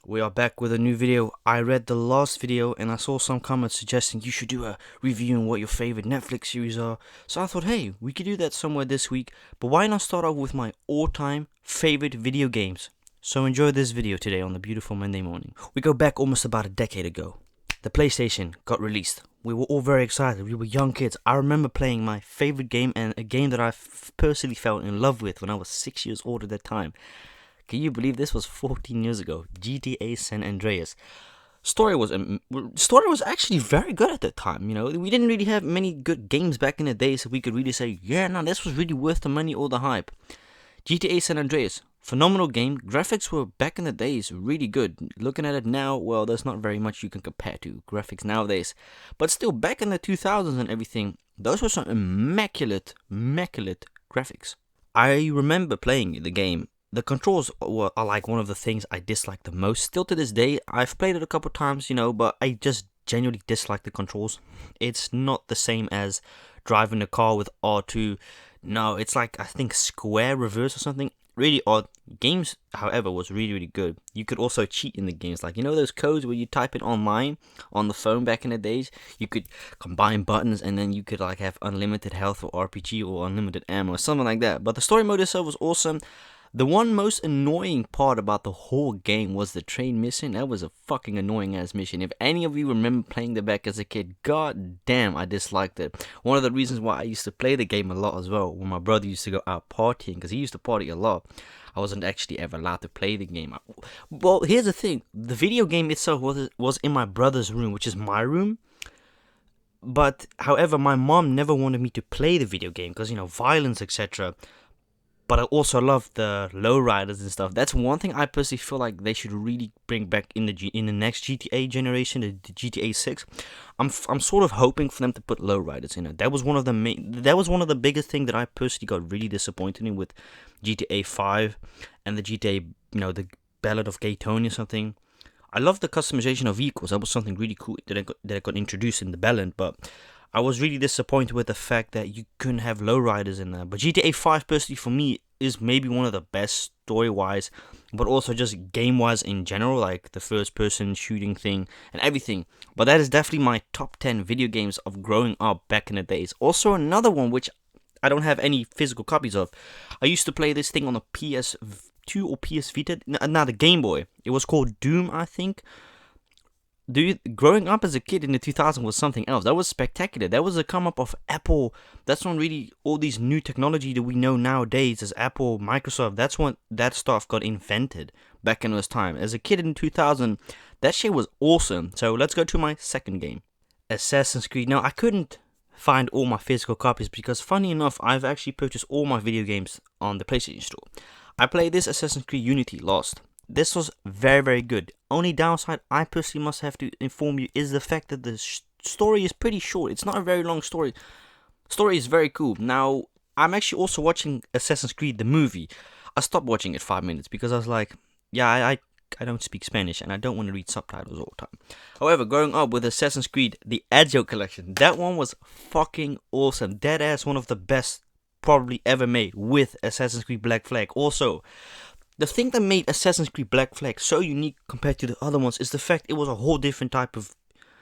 We are back with a new video. I read the last video and I saw some comments suggesting you should do a review on what your favorite Netflix series are. So I thought, hey, we could do that somewhere this week, but why not start off with my all-time favorite video games? So enjoy this video today on the beautiful Monday morning. We go back almost about a decade ago. The PlayStation got released. We were all very excited. We were young kids. I remember playing my favorite game and a game that I personally fell in love with when I was 6 years old at that time. Can you believe this was 14 years ago? GTA San Andreas. Story was actually very good at that time. You know, we didn't really have many good games back in the day, so we could really say, yeah, no, this was really worth the money or the hype. GTA San Andreas, phenomenal game. Graphics were back in the days really good. Looking at it now, well, there's not very much you can compare to graphics nowadays. But still, back in the 2000s and everything, those were some immaculate graphics. I remember playing the game. The controls are like one of the things I dislike the most. Still to this day, I've played it a couple times, you know, but I just genuinely dislike the controls. It's not the same as driving a car with R2. No, it's like, I think, square reverse or something. Really odd. Games, however, was really good. You could also cheat in the games. Like, you know those codes where you type it online on the phone back in the days? You could combine buttons and then you could like have unlimited health for RPG or unlimited ammo or something like that. But the story mode itself was awesome. The one most annoying part about the whole game was the train mission. That was a fucking annoying ass mission. If any of you remember playing that back as a kid, god damn, I disliked it. One of the reasons why I used to play the game a lot as well, when my brother used to go out partying, because he used to party a lot, I wasn't actually ever allowed to play the game. Well, here's the thing. The video game itself was in my brother's room, which is my room. But, however, my mom never wanted me to play the video game because, you know, violence, etc. But I also love the lowriders and stuff. That's one thing I personally feel like they should really bring back in the next GTA generation, the GTA 6. I'm sort of hoping for them to put lowriders in it. That was one of the biggest thing that I personally got really disappointed in with GTA 5 and the GTA, you know, the Ballad of Gay Tony or something. I love the customization of vehicles. That was something really cool that got introduced in the Ballad, but I was really disappointed with the fact that you couldn't have lowriders in there. But GTA 5 personally for me is maybe one of the best story-wise, but also just game-wise in general, like the first-person shooting thing and everything. But that is definitely my top 10 video games of growing up back in the days. Also another one which I don't have any physical copies of. I used to play this thing on a PS2 or PS Vita, no, the Game Boy. It was called Doom, I think. Dude, growing up as a kid in the 2000s was something else. That was spectacular. That was a come up of Apple. That's when really all these new technology that we know nowadays as Apple, Microsoft, that's when that stuff got invented back in those time. As a kid in 2000, that shit was awesome. So let's go to my second game, Assassin's Creed. Now, I couldn't find all my physical copies because funny enough, I've actually purchased all my video games on the PlayStation Store. I played this Assassin's Creed Unity Lost. This was very good. Only downside I personally must have to inform you is the fact that the story is pretty short. It's not a very long story. Story is very cool. Now, I'm actually also watching Assassin's Creed the movie. I stopped watching it 5 minutes because I was like, yeah, I don't speak Spanish and I don't want to read subtitles all the time. However, growing up with Assassin's Creed, the Ezio collection, that one was fucking awesome. Dead ass one of the best probably ever made with Assassin's Creed Black Flag. Also, the thing that made Assassin's Creed Black Flag so unique compared to the other ones is the fact it was a whole different type of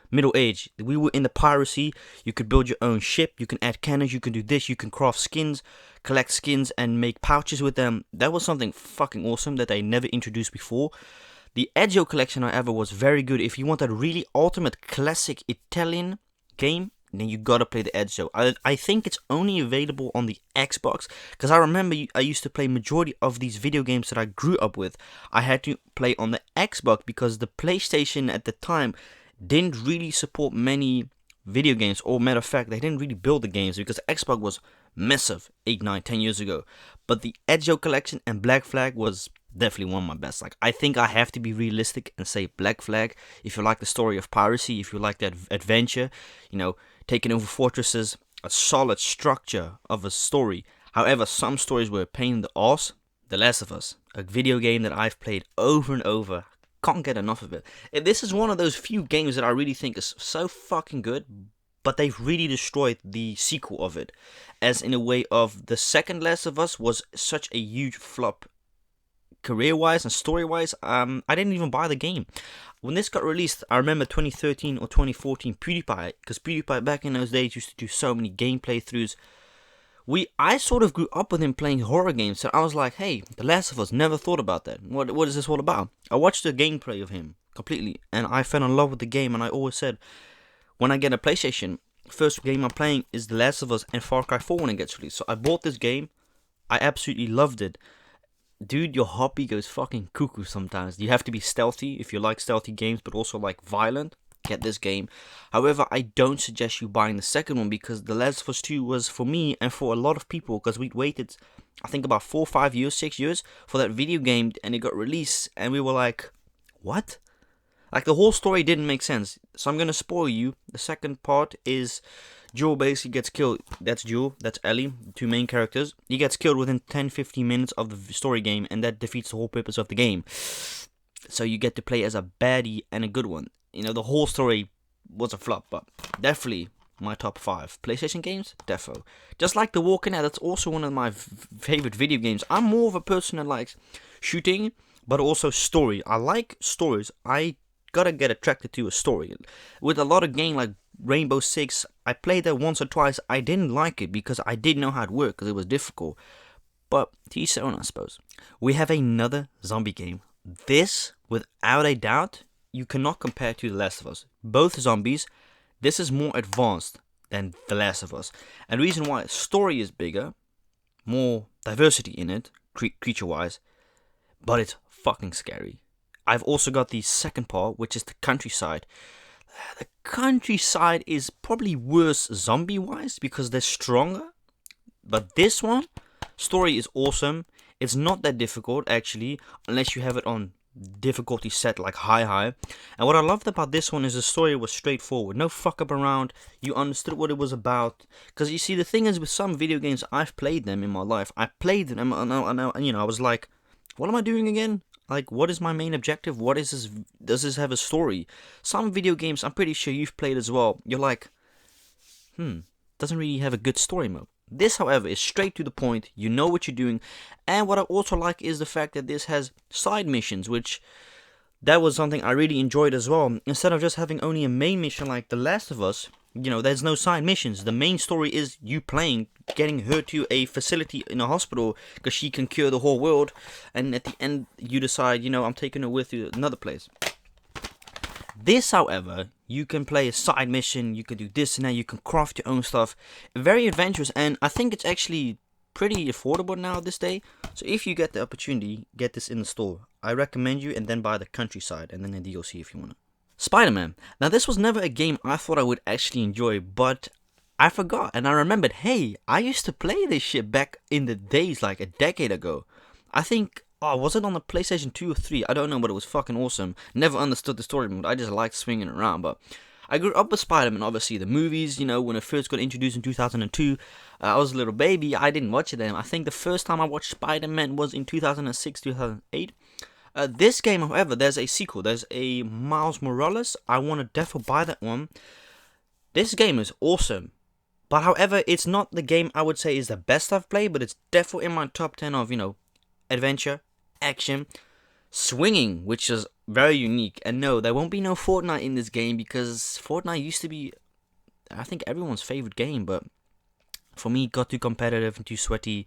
Middle Age. We were in the piracy. You could build your own ship. You can add cannons. You can do this. You can craft skins, collect skins, and make pouches with them. That was something fucking awesome that they never introduced before. The Ezio collection, however, was very good. If you want a really ultimate classic Italian game, then you gotta play the Ezio. I think it's only available on the Xbox, because I remember I used to play majority of these video games that I grew up with. I had to play on the Xbox because the PlayStation at the time didn't really support many video games, or matter of fact, they didn't really build the games because Xbox was massive 8, 9, 10 years ago. But the Ezio collection and Black Flag was definitely one of my best. Like, I think I have to be realistic and say Black Flag. If you like the story of piracy, if you like that adventure, you know, taking over fortresses, a solid structure of a story. However, some stories were a pain in the ass. The Last of Us, a video game that I've played over and over. Can't get enough of it. This is one of those few games that I really think is so fucking good, but they've really destroyed the sequel of it. As in a way of the second Last of Us was such a huge flop career-wise and story-wise, I didn't even buy the game. When this got released, I remember 2013 or 2014 PewDiePie, because PewDiePie back in those days used to do so many gameplay throughs. I sort of grew up with him playing horror games, so I was like, hey, The Last of Us, never thought about that. What is this all about? I watched the gameplay of him completely, and I fell in love with the game, and I always said, when I get a PlayStation, first game I'm playing is The Last of Us and Far Cry 4 when it gets released. So I bought this game, I absolutely loved it. Dude, your hobby goes fucking cuckoo sometimes. You have to be stealthy if you like stealthy games, but also like violent. Get this game. However, I don't suggest you buying the second one, because The Last of Us 2 was for me and for a lot of people, because we'd waited, I think, about 4, 5 years, 6 years for that video game, and it got released, and we were like, what? Like, the whole story didn't make sense. So I'm gonna spoil you. The second part is Joel basically gets killed. That's Joel, that's Ellie, the two main characters. He gets killed within 10-15 minutes of the story game, and that defeats the whole purpose of the game. So you get to play as a baddie and a good one. You know, the whole story was a flop, but definitely my top 5 PlayStation games, defo. Just like The Walking Dead, that's also one of my favorite video games. I'm more of a person that likes shooting, but also story. I like stories. I gotta get attracted to a story. With a lot of games like Rainbow Six, I played that once or twice. I didn't like it because I didn't know how it worked, because it was difficult. But to each their own, I suppose. We have another zombie game. This, without a doubt, you cannot compare to The Last of Us. Both zombies. This is more advanced than The Last of Us. And the reason why, story is bigger, more diversity in it, creature-wise, but it's fucking scary. I've also got the second part, which is the countryside. The countryside is probably worse zombie-wise because they're stronger. But this one, story is awesome. It's not that difficult, actually, unless you have it on difficulty set like high. And what I loved about this one is the story was straightforward. No fuck up around. You understood what it was about. Because you see, the thing is, with some video games, I've played them in my life. I played them and I was like, what am I doing again? Like, what is my main objective? What is this? Does this have a story? Some video games, I'm pretty sure you've played as well. You're like, doesn't really have a good story mode. This, however, is straight to the point. You know what you're doing. And what I also like is the fact that this has side missions, which that was something I really enjoyed as well. Instead of just having only a main mission like The Last of Us, there's no side missions. The main story is you playing, getting her to a facility in a hospital because she can cure the whole world. And at the end, you decide, I'm taking her with you to another place. This, however, you can play a side mission, you can do this and that, you can craft your own stuff. Very adventurous, and I think it's actually pretty affordable now this day. So if you get the opportunity, get this in the store. I recommend you, and then buy the countryside, and then the DLC if you want to. Spiderman. Now, this was never a game I thought I would actually enjoy, but I forgot, and I remembered, hey, I used to play this shit back in the days, like a decade ago. I think... was it on the PlayStation 2 or 3? I don't know, but it was fucking awesome. Never understood the story mode. I just liked swinging around. But I grew up with Spider-Man, obviously. The movies, when it first got introduced in 2002. I was a little baby. I didn't watch it then. I think the first time I watched Spider-Man was in 2006, 2008. This game, however, there's a sequel. There's a Miles Morales. I want to definitely buy that one. This game is awesome. But however, it's not the game I would say is the best I've played. But it's definitely in my top 10 of, adventure, action, swinging, which is very unique. And no, there won't be no Fortnite in this game, because Fortnite used to be, I think, everyone's favorite game, but for me it got too competitive and too sweaty.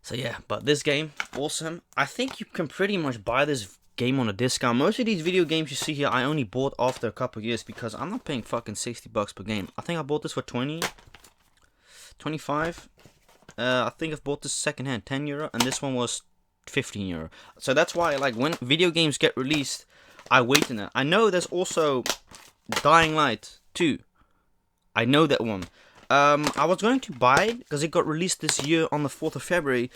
So yeah, but this game, awesome. I think you can pretty much buy this game on a discount. Most of these video games you see here, I only bought after a couple of years, because I'm not paying fucking $60 per game. I think I bought this for 20, 25. I think I've bought this secondhand, €10, and this one was €15. So that's why, like, when video games get released, I wait in it. I know there's also Dying Light 2. I know that one. I was going to buy it because it got released this year on the 4th of February.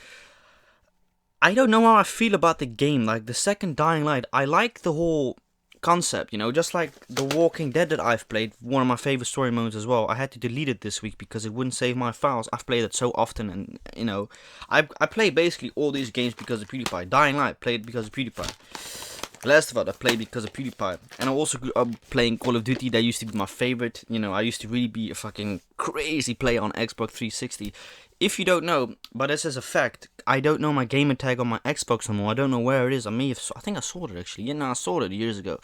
I don't know how I feel about the game. Like, the second Dying Light, I like the whole concept, just like The Walking Dead that I've played, one of my favorite story modes as well. I had to delete it this week because it wouldn't save my files. I've played it so often, and I play basically all these games because of PewDiePie. Dying Light, played because of PewDiePie. Last of Us I played because of PewDiePie, and I also grew up playing Call of Duty. That used to be my favorite. You know, I used to really be a fucking crazy player on Xbox 360. If you don't know, but this is a fact, I don't know my gamer tag on my Xbox anymore. I don't know where it is. I think I sold it actually. Yeah, no, I sold it years ago.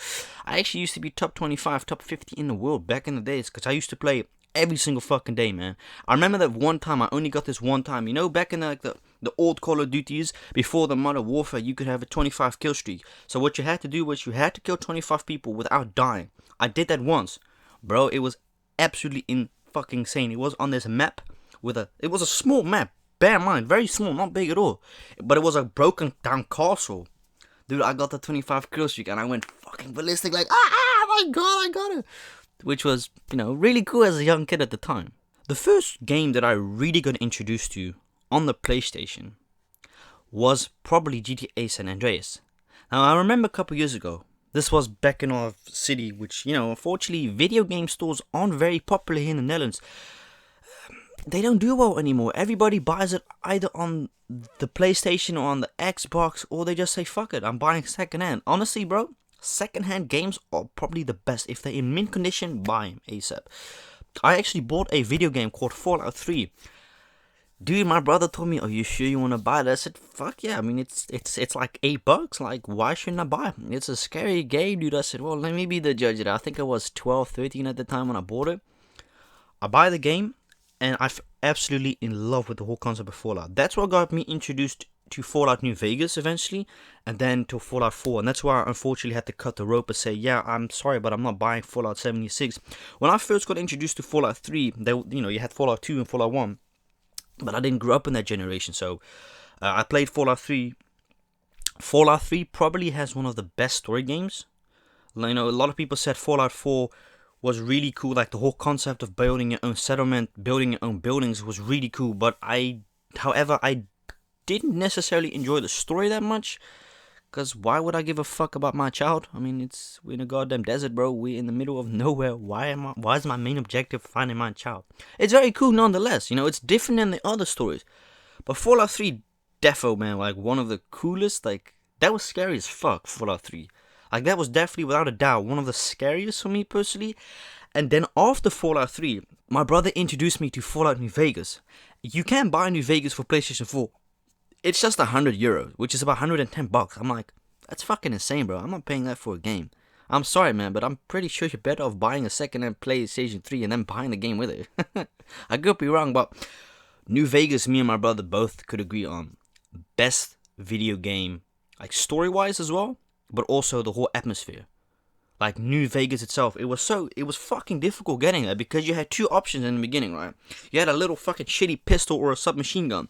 I actually used to be top 25, top 50 in the world back in the days, because I used to play every single fucking day, man. I remember that one time, I only got this one time. You know, back in the old Call of Duties, before the Modern Warfare, you could have a 25 kill streak. So what you had to do was you had to kill 25 people without dying. I did that once. Bro, it was absolutely fucking insane. It was on this map it was a small map. Bear in mind, very small, not big at all. But it was a broken down castle. Dude, I got the 25 kill streak and I went fucking ballistic like, my god, I got it. Which was, really cool as a young kid at the time. The first game that I really got introduced to on the PlayStation was probably GTA San Andreas. Now, I remember a couple years ago, this was back in our city, which, unfortunately, video game stores aren't very popular here in the Netherlands. They don't do well anymore. Everybody buys it either on the PlayStation or on the Xbox, or they just say, fuck it, I'm buying secondhand. Honestly, bro, secondhand games are probably the best. If they're in mint condition, buy them ASAP. I actually bought a video game called Fallout 3. Dude, my brother told me, "Are you sure you want to buy it?" I said, "Fuck yeah! I mean, it's like $8. Like, why shouldn't I buy it? It's a scary game, dude." I said, "Well, let me be the judge of it." I think I was 12, 13 at the time when I bought it. I buy the game, and I'm absolutely in love with the whole concept of Fallout. That's what got me introduced to Fallout New Vegas eventually, and then to Fallout 4. And that's why I unfortunately had to cut the rope and say, "Yeah, I'm sorry, but I'm not buying Fallout 76." When I first got introduced to Fallout 3, you had Fallout 2 and Fallout 1. But I didn't grow up in that generation, so I played Fallout 3. Fallout 3 probably has one of the best story games. A lot of people said Fallout 4 was really cool, like the whole concept of building your own settlement, building your own buildings was really cool, but however, I didn't necessarily enjoy the story that much, because why would I give a fuck about my child? I mean, we're in a goddamn desert, bro. We're in the middle of nowhere. Why is my main objective finding my child? It's very cool nonetheless. It's different than the other stories. But Fallout 3, defo, man, like one of the coolest. Like, that was scary as fuck, Fallout 3. Like, that was definitely, without a doubt, one of the scariest for me personally. And then after Fallout 3, my brother introduced me to Fallout New Vegas. You can buy New Vegas for PlayStation 4. It's just €100, which is about $110. I'm like, that's fucking insane, bro. I'm not paying that for a game. I'm sorry, man, but I'm pretty sure you're better off buying a second-hand PlayStation 3 and then buying the game with it. I could be wrong, but New Vegas, me and my brother both could agree on best video game, like story-wise as well, but also the whole atmosphere. Like New Vegas itself, it was fucking difficult getting there because you had two options in the beginning, right? You had a little fucking shitty pistol or a submachine gun.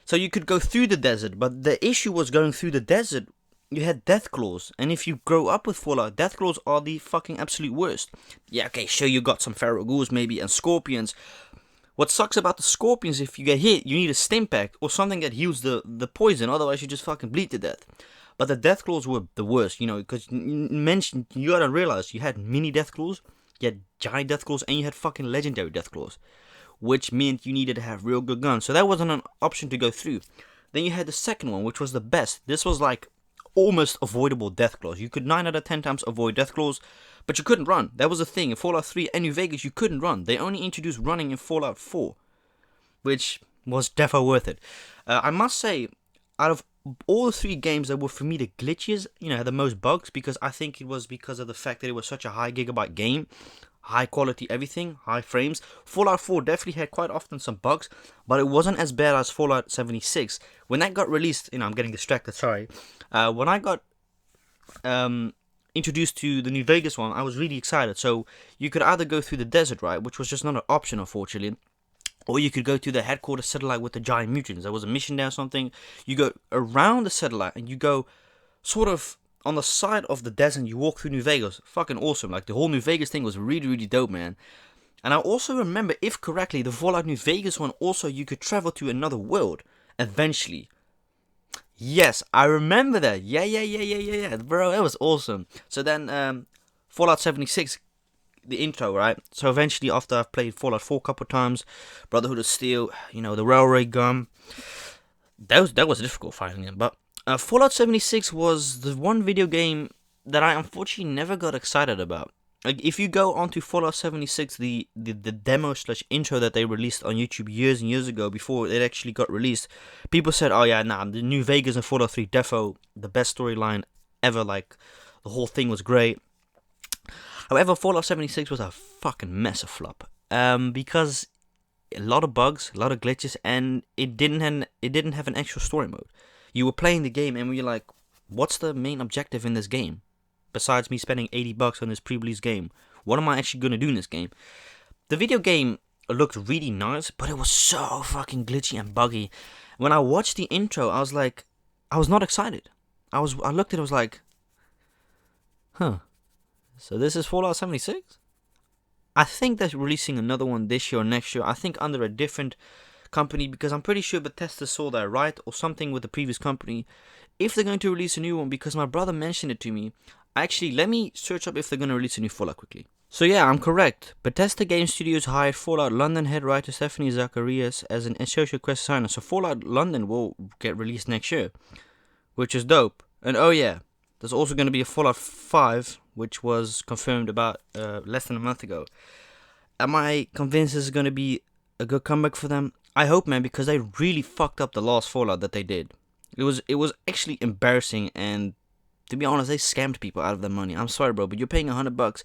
So you could go through the desert, but the issue was going through the desert, you had death claws. And if you grow up with Fallout, death claws are the fucking absolute worst. Yeah, okay, sure, you got some feral ghouls maybe, and scorpions. What sucks about the scorpions, if you get hit, you need a stim pack or something that heals the poison, otherwise you just fucking bleed to death. But the death claws were the worst, because you gotta realize, you had mini death claws, you had giant death claws, and you had fucking legendary death claws, which meant you needed to have real good guns. So that wasn't an option to go through. Then you had the second one, which was the best. This was like almost avoidable death claws. You could 9 out of 10 times avoid death claws, but you couldn't run. That was the thing. In Fallout 3 and New Vegas, you couldn't run. They only introduced running in Fallout 4, which was defo worth it. I must say, out of all the 3 games that were for me the glitchiest, had the most bugs, because I think it was because of the fact that it was such a high gigabyte game. High quality everything, high frames. Fallout 4 definitely had quite often some bugs, but it wasn't as bad as Fallout 76. When that got released, I'm getting distracted, sorry. When I got introduced to the New Vegas one, I was really excited. So you could either go through the desert, right, which was just not an option, unfortunately, or you could go to the headquarters satellite with the giant mutants. There was a mission there or something. You go around the satellite and you go sort of on the side of the desert, you walk through New Vegas. Fucking awesome. Like, the whole New Vegas thing was really, really dope, man. And I also remember, if correctly, the Fallout New Vegas one, also you could travel to another world eventually. Yes, I remember that. Yeah. Bro, that was awesome. So then, Fallout 76, the intro, right? So eventually, after I've played Fallout 4 a couple times, Brotherhood of Steel, the railway gun, that was difficult finding them. But Fallout 76 was the one video game that I unfortunately never got excited about. Like, if you go onto Fallout 76, the demo slash intro that they released on YouTube years and years ago before it actually got released, people said, oh yeah, nah, the New Vegas and Fallout 3 defo, the best storyline ever, like, the whole thing was great. However, Fallout 76 was a fucking mess of flop. Because a lot of bugs, a lot of glitches, and it didn't have an actual story mode. You were playing the game and we were like, what's the main objective in this game? Besides me spending $80 on this pre-release game, what am I actually going to do in this game? The video game looked really nice, but it was so fucking glitchy and buggy. When I watched the intro, I was like, I was not excited. I looked at it, I was like, huh, so this is Fallout 76? I think they're releasing another one this year or next year. I think under a different company, because I'm pretty sure Bethesda saw that, right? Or something with the previous company. If they're going to release a new one, because my brother mentioned it to me. Actually, let me search up if they're going to release a new Fallout quickly. So yeah, I'm correct. Bethesda Game Studios hired Fallout London head writer Stephanie Zacharias as an associate quest designer. So Fallout London will get released next year, which is dope. And oh yeah, there's also going to be a Fallout 5, which was confirmed about less than a month ago. Am I convinced this is going to be a good comeback for them? I hope, man, because they really fucked up the last Fallout that they did. It was actually embarrassing, and to be honest, they scammed people out of their money. I'm sorry, bro, but you're paying $100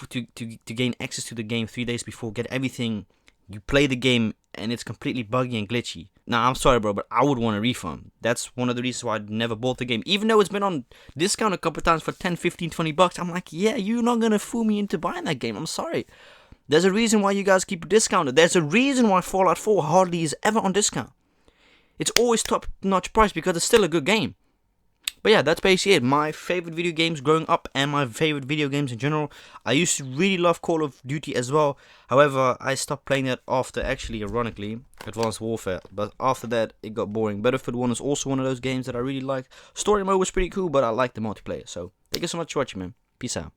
to gain access to the game 3 days before, get everything. You play the game and it's completely buggy and glitchy. Now, I'm sorry, bro, but I would want a refund. That's one of the reasons why I never bought the game. Even though it's been on discount a couple times for 10, 15, $20, I'm like, yeah, you're not going to fool me into buying that game. I'm sorry. There's a reason why you guys keep it discounted. There's a reason why Fallout 4 hardly is ever on discount. It's always top-notch price because it's still a good game. But yeah, that's basically it. My favorite video games growing up and my favorite video games in general. I used to really love Call of Duty as well. However, I stopped playing that after, actually, ironically, Advanced Warfare. But after that, it got boring. Battlefield 1 is also one of those games that I really liked. Story mode was pretty cool, but I liked the multiplayer. So, thank you so much for watching, man. Peace out.